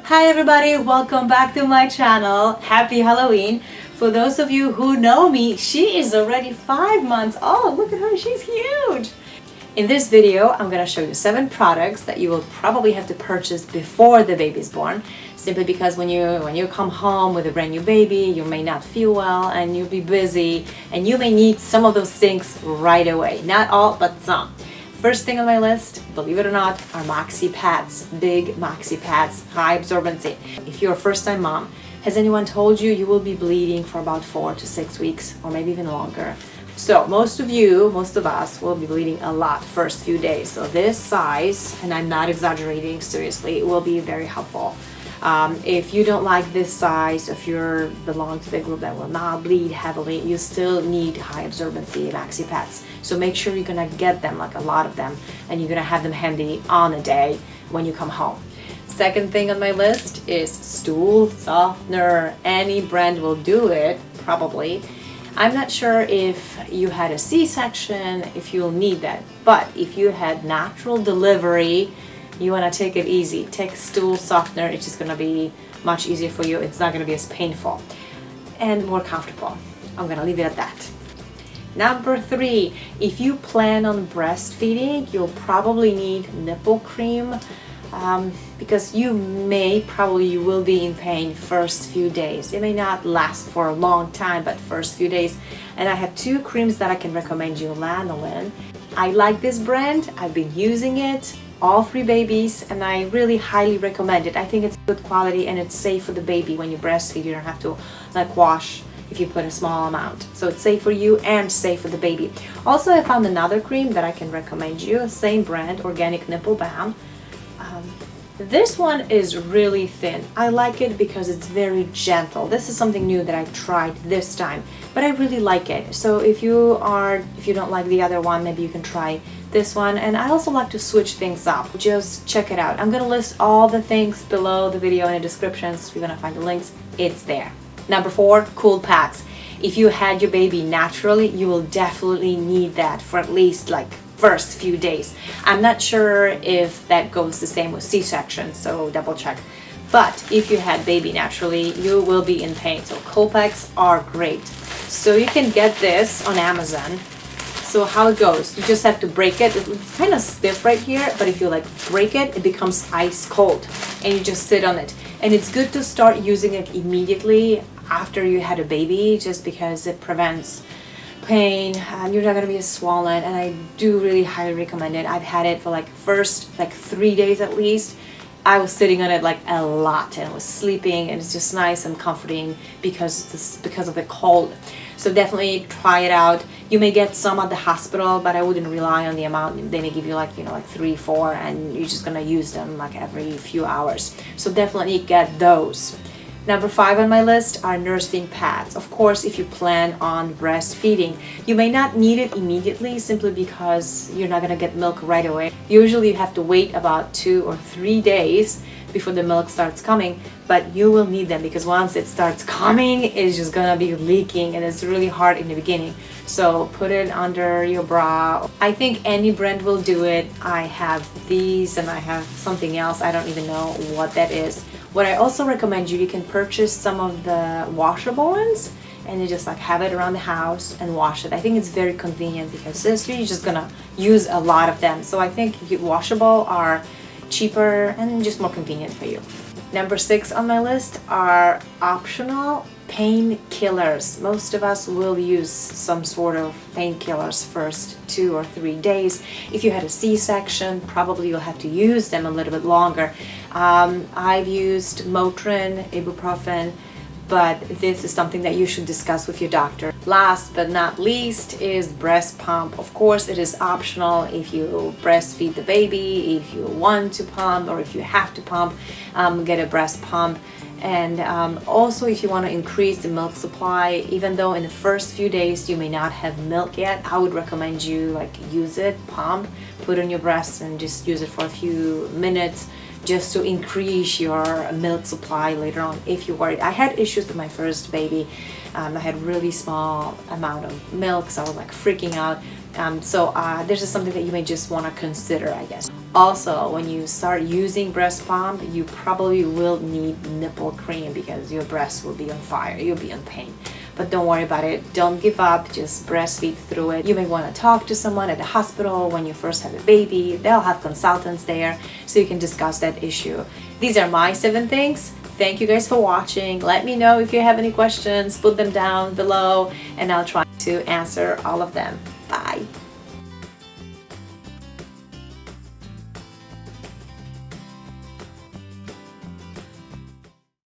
Hi everybody, welcome back to my channel. Happy Halloween. For those of you who know me, she is already 5 months old. Look at her, she's huge. In this video, I'm going to show you 7 products that you will probably have to purchase before the baby is born. Simply because when you come home with a brand new baby, you may not feel well and you'll be busy and you may need some of those things right away. Not all, but some. First thing on my list, believe it or not, are Maxi Pads. Big Maxi Pads, high absorbency. If you're a first-time mom, has anyone told you you will be bleeding for about 4 to 6 weeks or maybe even longer? So most of us will be bleeding a lot first few days. So this size, and I'm not exaggerating, seriously, it will be very helpful. If you don't like this size, if you belong to the group that will not bleed heavily, you still need high absorbency Maxi Pads. So make sure you're gonna get them, like a lot of them, and you're gonna have them handy on a day when you come home. Second thing on my list is stool softener. Any brand will do it, probably. I'm not sure if you had a C-section, if you'll need that, but if you had natural delivery, you want to take it easy. Take stool softener. It's just going to be much easier for you. It's not going to be as painful and more comfortable. I'm going to leave it at that. Number 3, if you plan on breastfeeding, you'll probably need nipple cream because you will be in pain first few days. It may not last for a long time, but first few days. And I have 2 creams that I can recommend you. Lanolin. I like this brand. I've been using it all 3 babies and I really highly recommend it. I think it's good quality and it's safe for the baby. When you breastfeed, you don't have to like wash if you put a small amount. So it's safe for you and safe for the baby. Also, I found another cream that I can recommend you. Same brand, Organic Nipple Balm. This one is really thin. I like it because it's very gentle. This is something new that I tried this time, but I really like it. So if you don't like the other one, maybe you can try this one. And I also like to switch things up. Just check it out. I'm gonna list all the things below the video in the description, so you're gonna find the links. It's there. Number 4, cool packs. If you had your baby naturally, you will definitely need that for at least like first few days. I'm not sure if that goes the same with C-section, so double check. But if you had baby naturally, you will be in pain. So cold packs are great. So you can get this on Amazon. So how it goes, you just have to break it. It's kind of stiff right here, but if you like break it, it becomes ice cold and you just sit on it. And it's good to start using it immediately after you had a baby, just because it prevents pain and you're not going to be as swollen, and I do really highly recommend it. I've had it for first 3 days at least. I was sitting on it like a lot and I was sleeping, and it's just nice and comforting because of the cold. So definitely try it out. You may get some at the hospital, but I wouldn't rely on the amount. They may give you like 3, 4, and you're just gonna use them like every few hours. So definitely get those. Number 5 on my list are nursing pads. Of course, if you plan on breastfeeding, you may not need it immediately simply because you're not going to get milk right away. Usually you have to wait about 2 or 3 days before the milk starts coming, but you will need them because once it starts coming, it's just going to be leaking and it's really hard in the beginning. So put it under your bra. I think any brand will do it. I have these and I have something else. I don't even know what that is. What I also recommend you can purchase some of the washable ones and you just have it around the house and wash it. I think it's very convenient because you're just gonna use a lot of them. So I think washable are cheaper and just more convenient for you. Number 6 on my list are optional painkillers. Most of us will use some sort of painkillers first 2 or 3 days. If you had a C-section, probably you'll have to use them a little bit longer. I've used Motrin, ibuprofen, but this is something that you should discuss with your doctor. Last but not least is breast pump. Of course, it is optional if you breastfeed the baby, if you want to pump, or if you have to pump, get a breast pump. And also if you want to increase the milk supply, even though in the first few days you may not have milk yet, I would recommend you use it, pump, put it on your breast and just use it for a few minutes just to increase your milk supply later on if you're worried. I had issues with my first baby. I had really small amount of milk, so I was freaking out. This is something that you may just want to consider, I guess. Also, when you start using breast pump, you probably will need nipple cream because your breast will be on fire, you'll be in pain. But don't worry about it, don't give up, just breastfeed through it. You may want to talk to someone at the hospital when you first have a baby. They'll have consultants there so you can discuss that issue. These are my 7 things. Thank you guys for watching. Let me know if you have any questions, put them down below and I'll try to answer all of them.